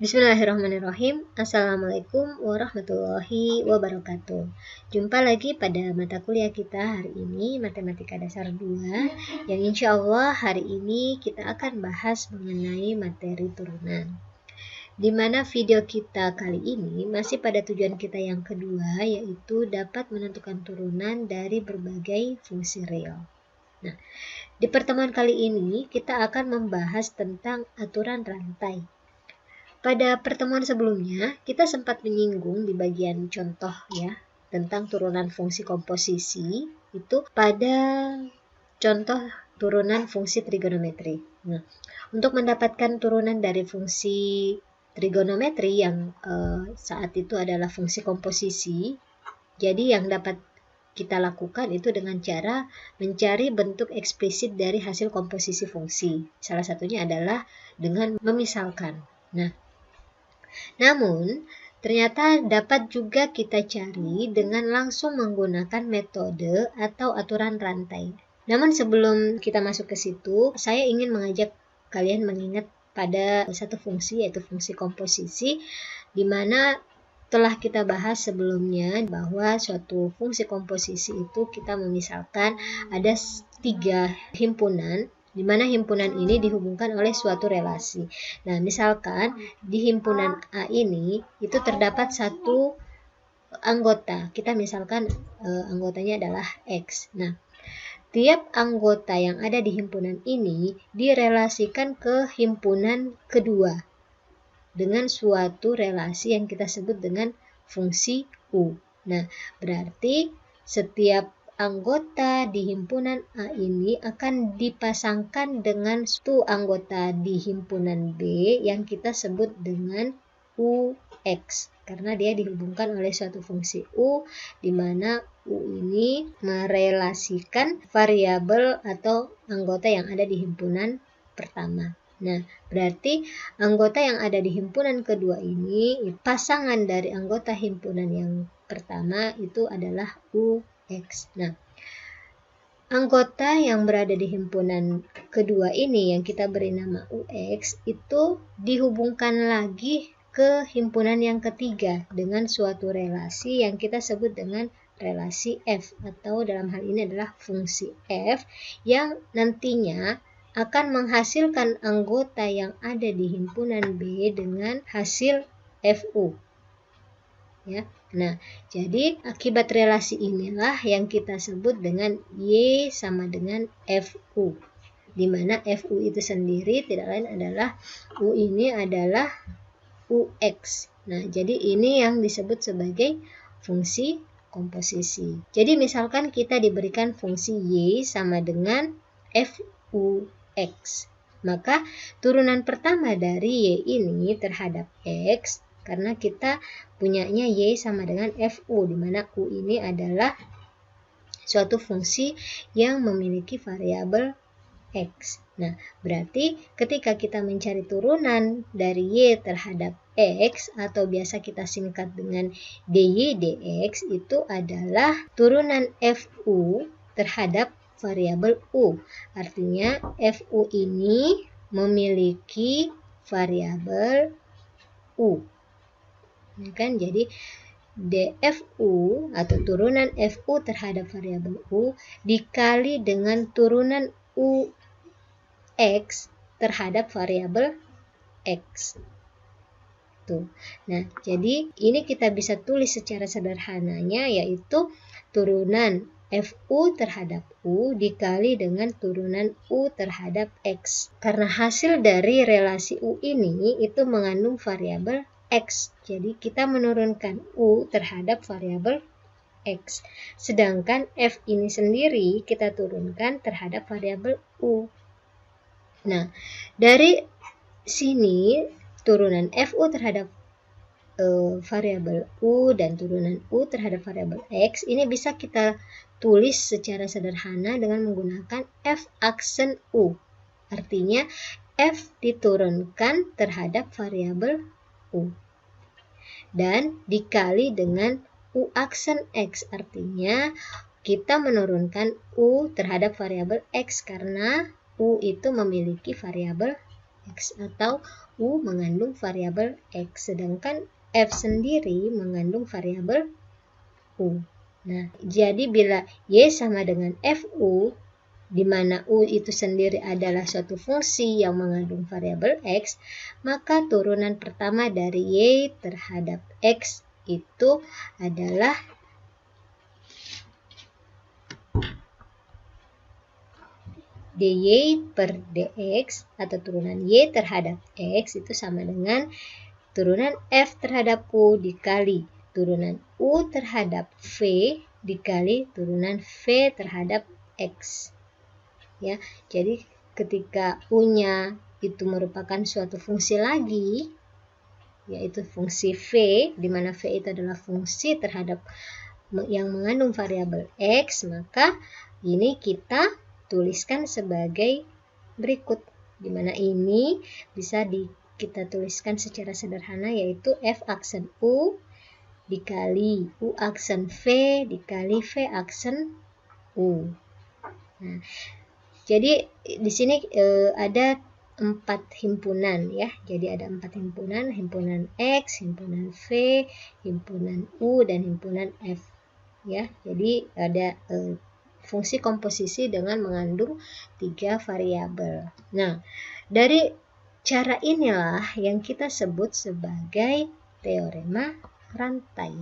Bismillahirrahmanirrahim. Assalamualaikum warahmatullahi wabarakatuh. Jumpa lagi pada mata kuliah kita hari ini, Matematika Dasar 2, yang insya Allah hari ini kita akan bahas mengenai materi turunan. Di mana video kita kali ini masih pada tujuan kita yang kedua, yaitu dapat menentukan turunan dari berbagai fungsi real. Nah, di pertemuan kali ini kita akan membahas tentang aturan rantai. Pada pertemuan sebelumnya, kita sempat menyinggung di bagian contoh ya, tentang turunan fungsi komposisi, itu pada contoh turunan fungsi trigonometri. Nah, untuk mendapatkan turunan dari fungsi trigonometri yang saat itu adalah fungsi komposisi, jadi yang dapat kita lakukan itu dengan cara mencari bentuk eksplisit dari hasil komposisi fungsi. Salah satunya adalah dengan memisalkan. Namun, ternyata dapat juga kita cari dengan langsung menggunakan metode atau aturan rantai. Namun sebelum kita masuk ke situ, saya ingin mengajak kalian mengingat pada satu fungsi, yaitu fungsi komposisi, di mana telah kita bahas sebelumnya bahwa suatu fungsi komposisi itu kita memisalkan ada 3 himpunan, di mana himpunan ini dihubungkan oleh suatu relasi. Nah, misalkan di himpunan A ini itu terdapat satu anggota. Kita misalkan anggotanya adalah X. Nah, tiap anggota yang ada di himpunan ini direlasikan ke himpunan kedua dengan suatu relasi yang kita sebut dengan fungsi U. Nah, berarti setiap anggota di himpunan A ini akan dipasangkan dengan suatu anggota di himpunan B yang kita sebut dengan UX, karena dia dihubungkan oleh suatu fungsi U, di mana U ini merelasikan variabel atau anggota yang ada di himpunan pertama. Nah, berarti anggota yang ada di himpunan kedua ini, pasangan dari anggota himpunan yang pertama itu adalah UX. Nah, anggota yang berada di himpunan kedua ini yang kita beri nama UX itu dihubungkan lagi ke himpunan yang ketiga dengan suatu relasi yang kita sebut dengan relasi F, atau dalam hal ini adalah fungsi F yang nantinya akan menghasilkan anggota yang ada di himpunan B dengan hasil FU. Ya. Nah, jadi akibat relasi inilah yang kita sebut dengan Y sama dengan FU. Di mana FU itu sendiri tidak lain adalah U ini adalah UX. Nah, jadi ini yang disebut sebagai fungsi komposisi. Jadi misalkan kita diberikan fungsi Y sama dengan FUX. Maka turunan pertama dari Y ini terhadap X, karena kita punyanya Y sama dengan FU, di mana U ini adalah suatu fungsi yang memiliki variabel X. Nah, berarti ketika kita mencari turunan dari Y terhadap X, atau biasa kita singkat dengan DY dx, itu adalah turunan FU terhadap variabel U. Artinya FU ini memiliki variabel U. Ya kan? Jadi DFU atau turunan FU terhadap variabel U dikali dengan turunan UX terhadap variabel X. Tuh. Nah, jadi ini kita bisa tulis secara sederhananya, yaitu turunan FU terhadap U dikali dengan turunan U terhadap X. Karena hasil dari relasi U ini itu mengandung variabel X. Jadi kita menurunkan U terhadap variabel X. Sedangkan F ini sendiri kita turunkan terhadap variabel U. Nah, dari sini turunan FU terhadap variabel U dan turunan U terhadap variabel X ini bisa kita tulis secara sederhana dengan menggunakan F aksen U. Artinya F diturunkan terhadap variabel U dan dikali dengan U aksen X, artinya kita menurunkan U terhadap variabel X karena U itu memiliki variabel X, atau U mengandung variabel X, sedangkan F sendiri mengandung variabel U. Nah, jadi bila Y sama dengan FU, di mana U itu sendiri adalah suatu fungsi yang mengandung variabel X, maka turunan pertama dari Y terhadap X itu adalah dy per dx, atau turunan Y terhadap X itu sama dengan turunan F terhadap U dikali turunan U terhadap V dikali turunan V terhadap X. Ya, jadi ketika U-nya itu merupakan suatu fungsi lagi, yaitu fungsi V, di mana V itu adalah fungsi terhadap yang mengandung variabel X, maka ini kita tuliskan sebagai berikut, di mana ini bisa kita tuliskan secara sederhana, yaitu F aksen U dikali U aksen V dikali V aksen U. Nah, jadi di sini ada 4 himpunan ya. Jadi ada 4 himpunan, himpunan X, himpunan V, himpunan U, dan himpunan F. Ya, jadi ada fungsi komposisi dengan mengandung 3 variabel. Nah, dari cara inilah yang kita sebut sebagai teorema rantai.